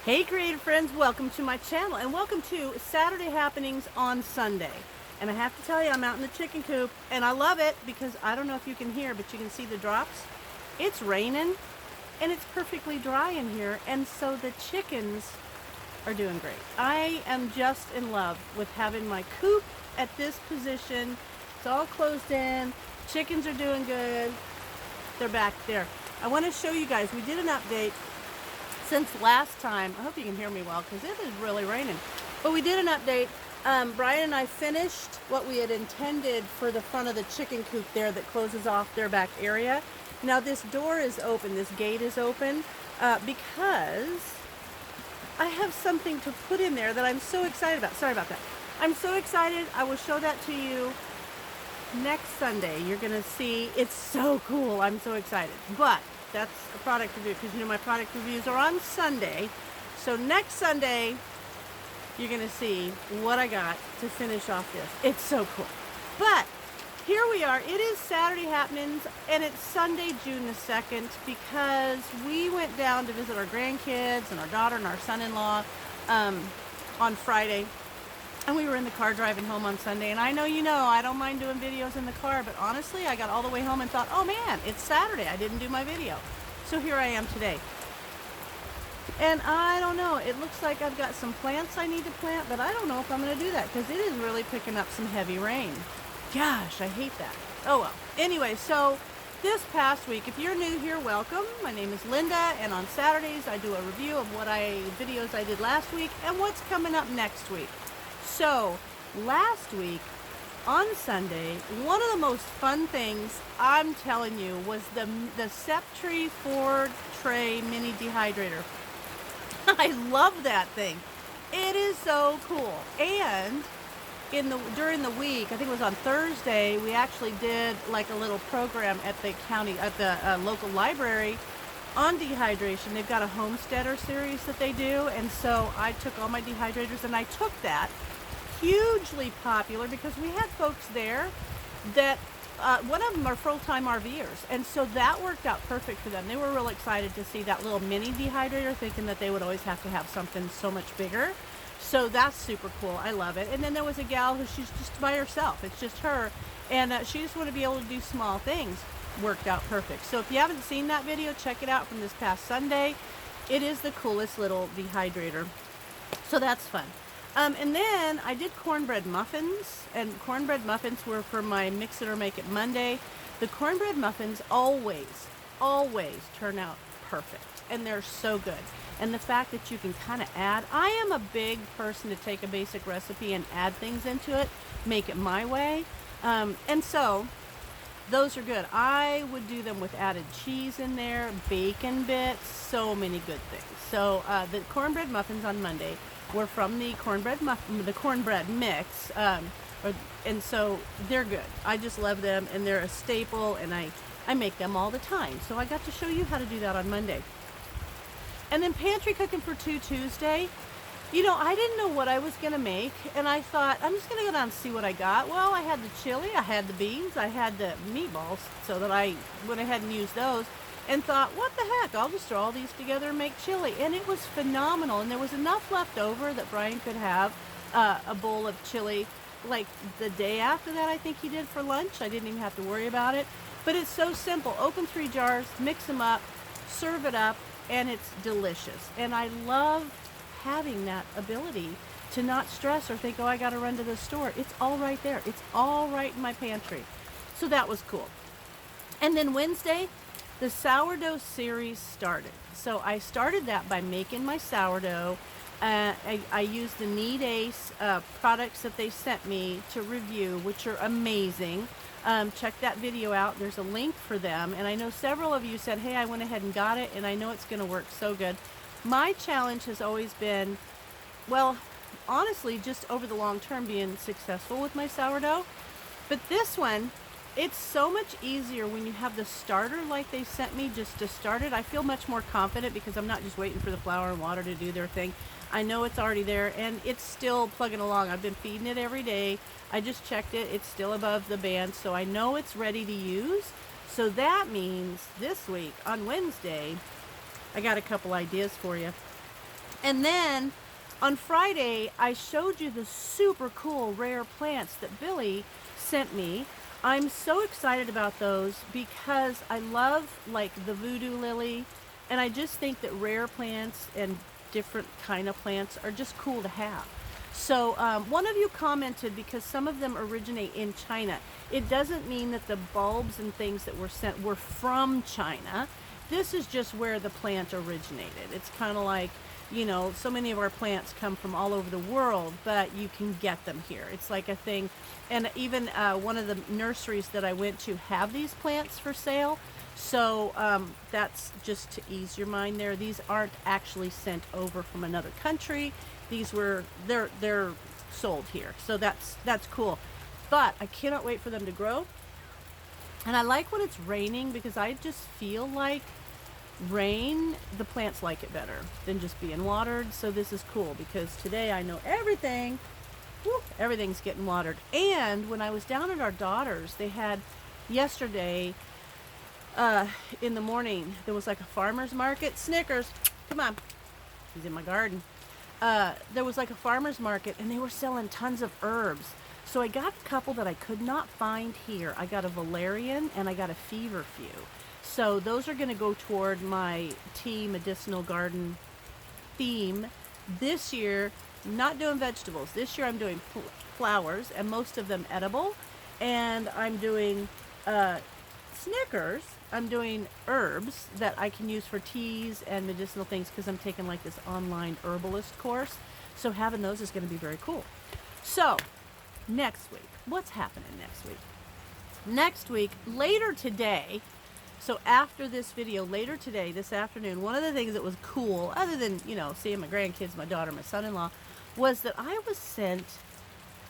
Hey creative friends, welcome to my channel and welcome to Saturday Happenings on Sunday. And I have to tell you, I'm out in the chicken coop and I love it because I don't know if you can hear, but you can see the drops. It's raining and it's perfectly dry in here, and so the chickens are doing great. I am just in love with having my coop at this position. It's all closed in. Chickens are doing good. They're back there. I want to show you guys, we did an update since last time. I hope you can hear me well because it is really raining. But we did an update. Brian and I finished what we had intended for the front of the chicken coop there that closes off their back area. Now this door is open, this gate is open, because I have something to put in there that I'm so excited about. Sorry about that. I'm so excited. I will show that to you next Sunday. You're going to see. It's so cool. I'm so excited. But that's a product review because you know my product reviews are on Sunday. So next Sunday, you're going to see what I got to finish off this. It's so cool. But here we are. It is Saturday Happenings and it's Sunday, June the 2nd, because we went down to visit our grandkids and our daughter and our son-in-law on Friday. And we were in the car driving home on Sunday, and I know you know I don't mind doing videos in the car, but honestly I got all the way home and thought, oh man, it's Saturday, I didn't do my video. So here I am today. And I don't know, it looks like I've got some plants I need to plant, but I don't know if I'm going to do that because it is really picking up some heavy rain. Gosh, I hate that. Oh well. Anyway, so this past week, if you're new here, welcome. My name is Linda, and on Saturdays I do a review of videos I did last week and what's coming up next week. So, last week, on Sunday, one of the most fun things, I'm telling you, was the Septree 4-tray mini dehydrator. I love that thing. It is so cool. And during the week, I think it was on Thursday, we actually did like a little program at the local library on dehydration. They've got a homesteader series that they do, and so I took all my dehydrators and I took that. Hugely popular because we had folks there that one of them are full-time RVers, and so that worked out perfect for them. They were real excited to see that little mini dehydrator, thinking that they would always have to have something so much bigger. So that's super cool. I love it. And then there was a gal who she's just by herself. It's just her, and she just wanted to be able to do small things. Worked out perfect. So if you haven't seen that video, check it out from this past Sunday. It is the coolest little dehydrator. So that's fun. And then I did cornbread muffins, and cornbread muffins were for my Mix It or Make It Monday. The cornbread muffins always turn out perfect, and they're so good. And the fact that you can kind of add, I am a big person to take a basic recipe and add things into it, make it my way. And so those are good. I would do them with added cheese in there, bacon bits, so many good things. So the cornbread muffins on Monday were from the cornbread mix, and so they're good. I just love them, and they're a staple, and I make them all the time. So I got to show you how to do that on Monday. And then pantry cooking for Tuesday. You know, I didn't know what I was going to make, and I thought, I'm just going to go down and see what I got. Well, I had the chili, I had the beans, I had the meatballs, so that I went ahead and used those, and thought, what the heck, I'll just throw all these together and make chili. And it was phenomenal, and there was enough left over that Brian could have a bowl of chili like the day after that. I think he did for lunch. I didn't even have to worry about it. But it's so simple. Open 3 jars, mix them up, serve it up, and it's delicious. And I love having that ability to not stress or think, oh, I got to run to the store. It's all right there. It's all right in my pantry. So that was cool. And then Wednesday, the sourdough series started. So I started that by making my sourdough. I used the Need Ace products that they sent me to review, which are amazing. Check that video out. There's a link for them. And I know several of you said, hey, I went ahead and got it, and I know it's going to work so good. My challenge has always been, well, honestly, just over the long term, being successful with my sourdough. But this one, it's so much easier when you have the starter like they sent me just to start it. I feel much more confident because I'm not just waiting for the flour and water to do their thing. I know it's already there, and it's still plugging along. I've been feeding it every day. I just checked it. It's still above the band, so I know it's ready to use. So that means this week on Wednesday, I got a couple ideas for you. And then on Friday, I showed you the super cool rare plants that Billy sent me. I'm so excited about those because I love like the voodoo lily, and I just think that rare plants and different kind of plants are just cool to have. So one of you commented, because some of them originate in China, it doesn't mean that the bulbs and things that were sent were from China. This is just where the plant originated. It's kind of like, you know, so many of our plants come from all over the world, but you can get them here. It's like a thing. And even one of the nurseries that I went to have these plants for sale. So that's just to ease your mind there. These aren't actually sent over from another country. These were, they're sold here. So that's cool. But I cannot wait for them to grow. And I like when it's raining because I just feel like rain, the plants like it better than just being watered. So this is cool because today I know everything, everything's getting watered. And when I was down at our daughter's, they had yesterday in the morning, there was like a farmer's market. Snickers, come on, he's in my garden. There was like a farmer's market and they were selling tons of herbs. So I got a couple that I could not find here. I got a valerian and I got a feverfew. So those are going to go toward my tea medicinal garden theme. This year, not doing vegetables. This year I'm doing flowers, and most of them edible. And I'm doing Snickers. I'm doing herbs that I can use for teas and medicinal things because I'm taking like this online herbalist course. So having those is going to be very cool. So next week, what's happening next week? Next week, later today, so after this video, later today, this afternoon, one of the things that was cool, other than, you know, seeing my grandkids, my daughter, my son-in-law, was that I was sent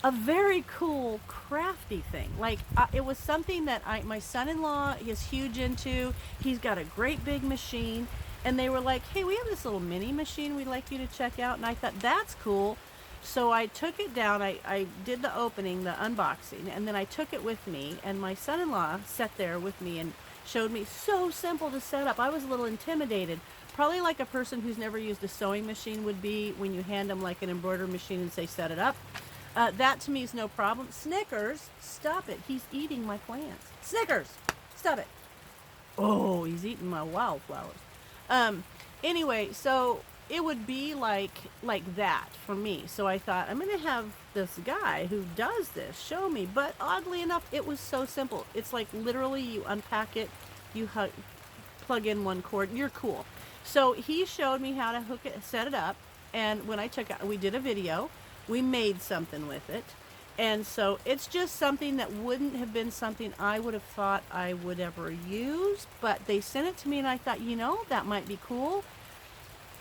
a very cool crafty thing. Like it was something that my son-in-law is huge into. He's got a great big machine, and they were like, hey, we have this little mini machine we'd like you to check out. And I thought, that's cool. So I took it down, I did the opening, the unboxing, and then I took it with me, and my son-in-law sat there with me and showed me. So simple to set up. I was a little intimidated, probably like a person who's never used a sewing machine would be when you hand them like an embroidery machine and say set it up. That to me is no problem. Snickers, stop it. He's eating my plants. Snickers, stop it. Oh, he's eating my wildflowers. Anyway, so it would be like that for me. So I thought, I'm going to have this guy who does this show me. But oddly enough, it was so simple. It's like literally you unpack it, you plug in one cord, you're cool. So he showed me how to hook it, set it up. And when I took it, we did a video. We made something with it. And so it's just something that wouldn't have been something I would have thought I would ever use. But they sent it to me and I thought, you know, that might be cool.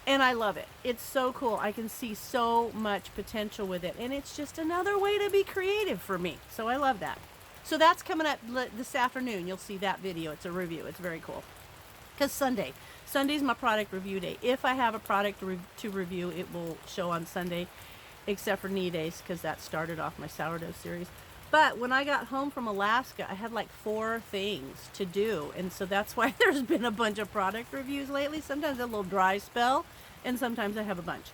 And I love it. It's so cool. I can see so much potential with it. And it's just another way to be creative for me. So I love that. So that's coming up this afternoon. You'll see that video. It's a review. It's very cool. Because Sunday's my product review day. If I have a product to review, it will show on Sunday. Except for knee days, because that started off my sourdough series. But when I got home from Alaska, I had like 4 things to do. And so that's why there's been a bunch of product reviews lately. Sometimes a little dry spell, and sometimes I have a bunch.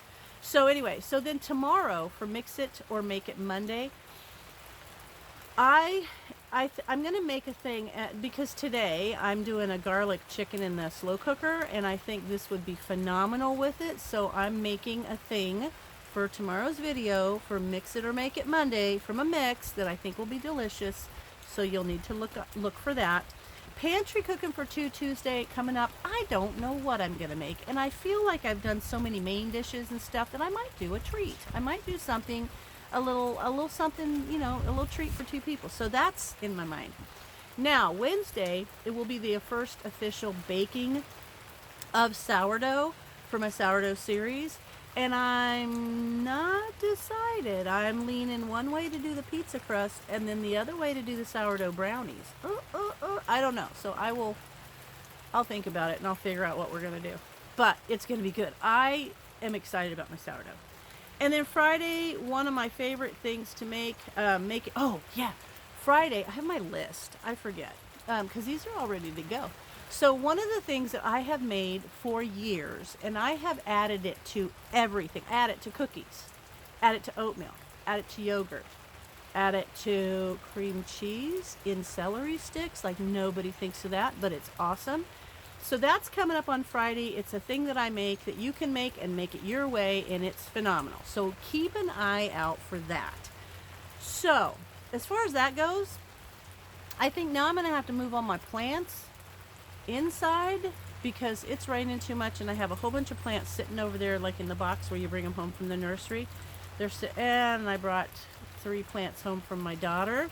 So anyway, so then tomorrow for Mix It or Make It Monday, I'm going to make a thing, because today I'm doing a garlic chicken in the slow cooker, and I think this would be phenomenal with it. So I'm making a thing for tomorrow's video for Mix It or Make It Monday from a mix that I think will be delicious. So you'll need to look for that. Pantry Cooking for 2 Tuesday coming up. I don't know what I'm going to make. And I feel like I've done so many main dishes and stuff that I might do a treat. I might do something, a little something, you know, a little treat for 2 people. So that's in my mind. Now, Wednesday, it will be the first official baking of sourdough for my sourdough series. And I'm not decided. I'm leaning one way to do the pizza crust and then the other way to do the sourdough brownies. I don't know. So I'll think about it and I'll figure out what we're going to do. But it's going to be good. I am excited about my sourdough. And then Friday, one of my favorite things to make, oh yeah, Friday, I have my list. I forget, because these are all ready to go. So one of the things that I have made for years, and I have added it to everything, add it to cookies, add it to oatmeal, add it to yogurt, add it to cream cheese in celery sticks. Like nobody thinks of that, but it's awesome. So that's coming up on Friday. It's a thing that I make that you can make and make it your way, and it's phenomenal. So keep an eye out for that. So as far as that goes, I think now I'm going to have to move all my plants inside because it's raining too much, and I have a whole bunch of plants sitting over there like in the box where you bring them home from the nursery. And I brought 3 plants home from my daughter.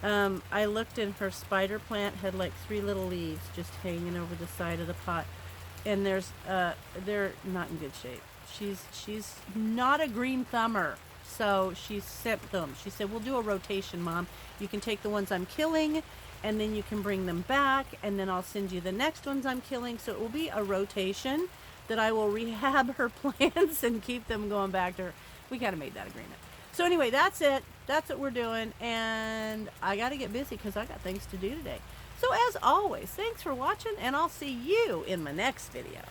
I looked, and her spider plant had like 3 little leaves just hanging over the side of the pot, and they're not in good shape. She's not a green thumber, so she sent them. She said, we'll do a rotation, Mom. You can take the ones I'm killing, and then you can bring them back, and then I'll send you the next ones I'm killing. So it will be a rotation that I will rehab her plants and keep them going back to her. We kind of made that agreement. So anyway, that's it. That's what we're doing, and I got to get busy because I got things to do today. So as always, thanks for watching, and I'll see you in my next video.